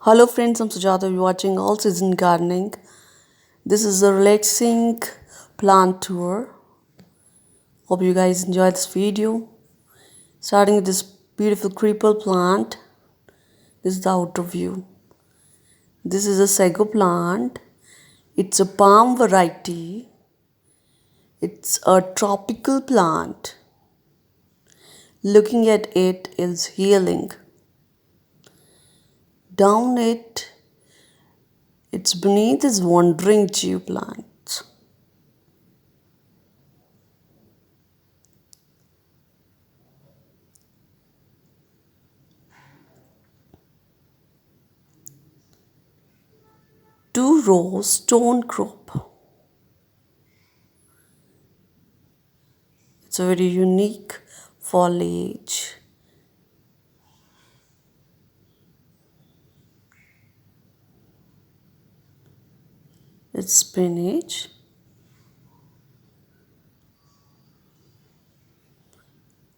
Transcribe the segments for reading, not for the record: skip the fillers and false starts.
Hello friends, I'm Sujata. You're watching All Season Gardening. This is a relaxing plant tour. Hope you guys enjoy this video. Starting with this beautiful creeper plant. This is the outer view. This is a sago plant. It's a palm variety. It's a tropical plant. Looking at it is healing. Down it's beneath is wandering Jew plants. Two rows stone crop. It's a very unique foliage. It's spinach.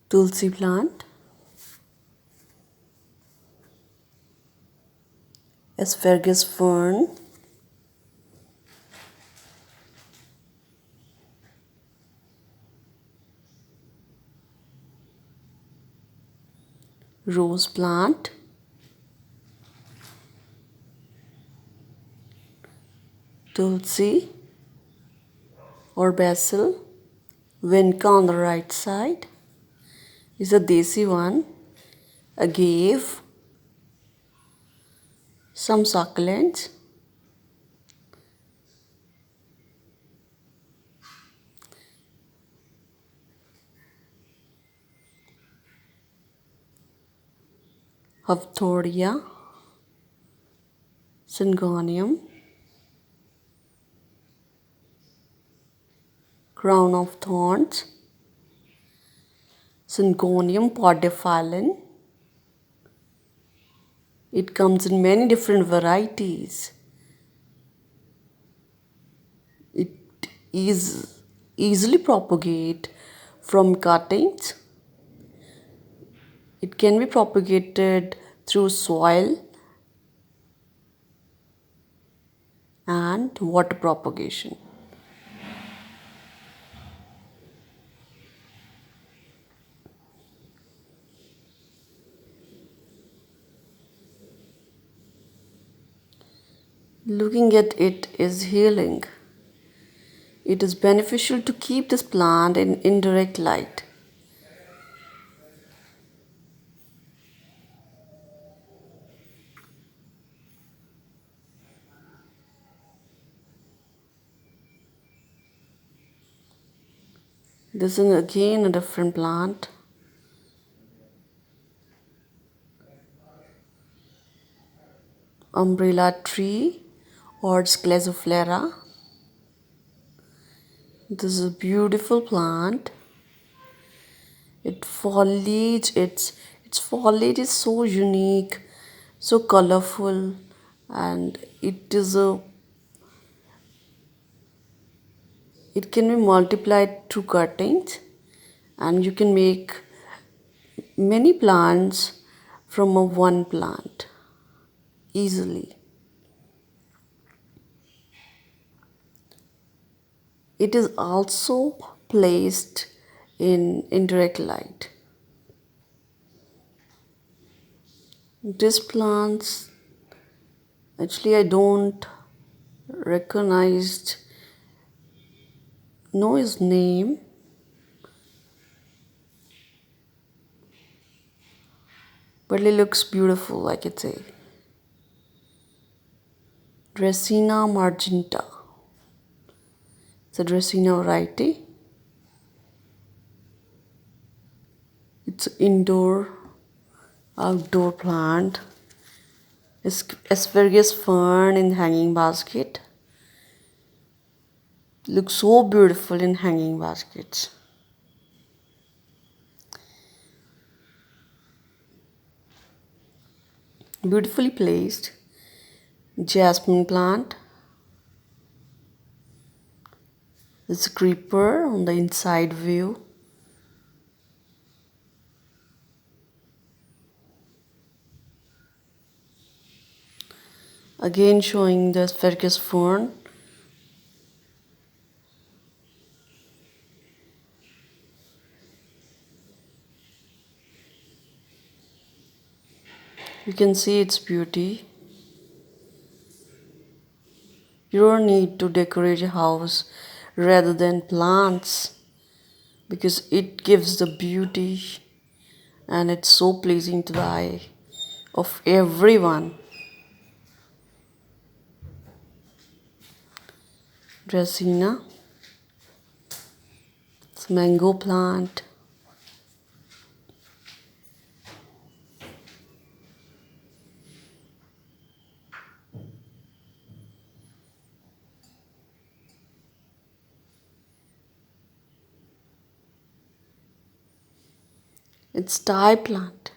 Tulsi plant. Asparagus fern. Rose plant. Tulsi or basil. Vinca on the right side is a desi one. Agave. Some succulents. Haftoria. Syngonium. Crown of thorns. Syngonium podophyllum. It comes in many different varieties. It is easily propagate from cuttings. It can be propagated through soil and water propagation. Looking at it is healing. It is beneficial to keep this plant in indirect light. This is again a different plant. Umbrella tree or Sclezoflera. This is a beautiful plant. Its foliage is so unique, so colorful, and it can be multiplied through cuttings, and you can make many plants from one plant easily. It is also placed in indirect light. These plants, actually I don't know his name, but it looks beautiful, I could say. Dracina Marginta. It's a Dracina variety. It's indoor, outdoor plant. Asparagus fern in hanging basket. Looks so beautiful in hanging baskets. Beautifully placed. Jasmine plant. It's a creeper on the inside view. Again showing the Asparagus Fern. You can see its beauty. You don't need to decorate a house rather than plants because it gives the beauty and it's so pleasing to the eye of everyone. Dracina, it's mango plant. It's Thai plant.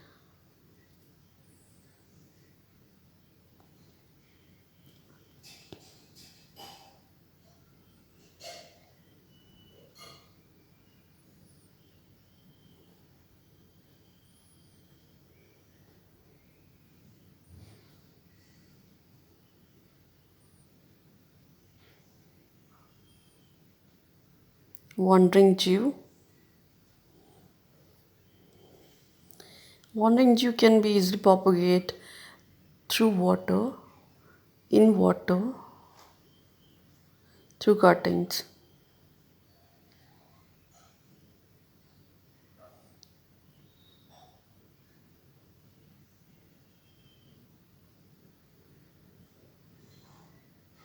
Wandering Jew. Wandering Jew can be easily propagated through water, in water, through cuttings.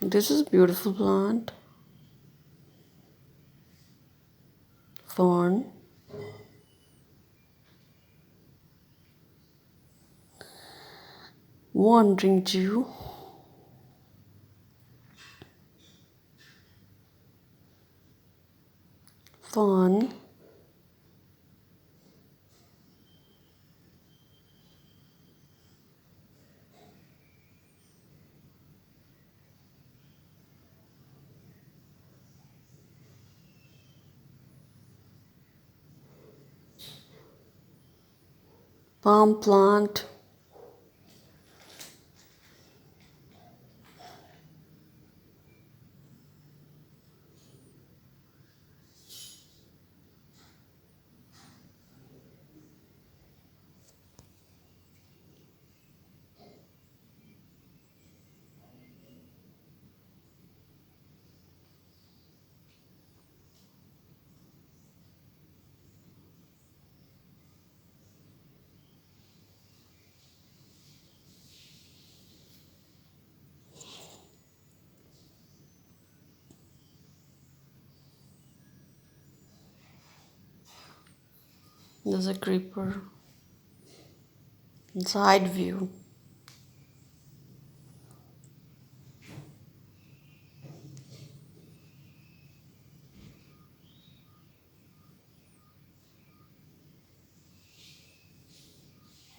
This is a beautiful plant. Fern. Wandering Jew. Fern. Palm plant. There's a creeper. Side view.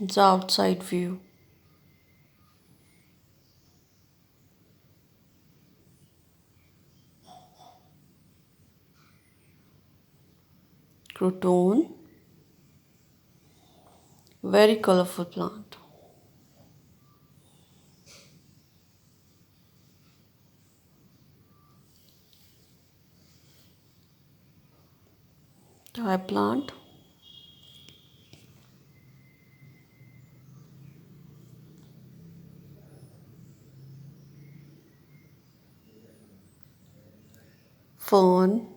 It's outside view. Croton. Very colorful plant. Thai plant. Fern.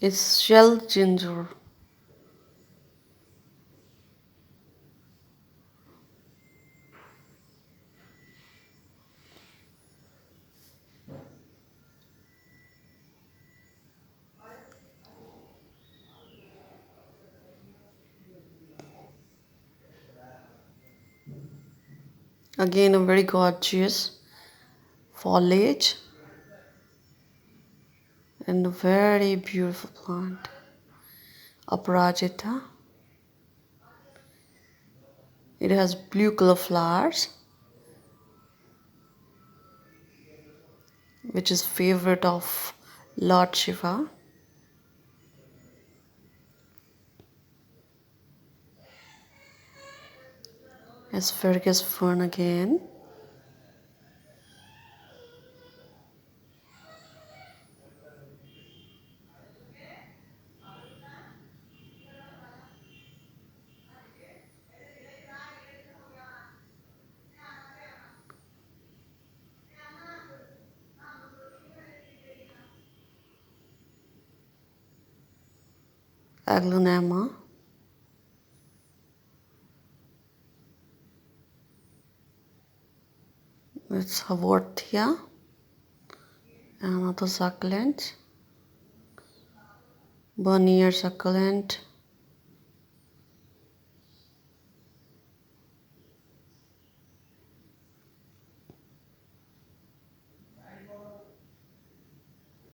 It's shell ginger. Again, a very gorgeous foliage and a very beautiful plant. Aparajita. It has blue color flowers, which is favorite of Lord Shiva. Asparagus Fern again. Aglaonema. It's Haworthia. Another succulent. Bonnier succulent.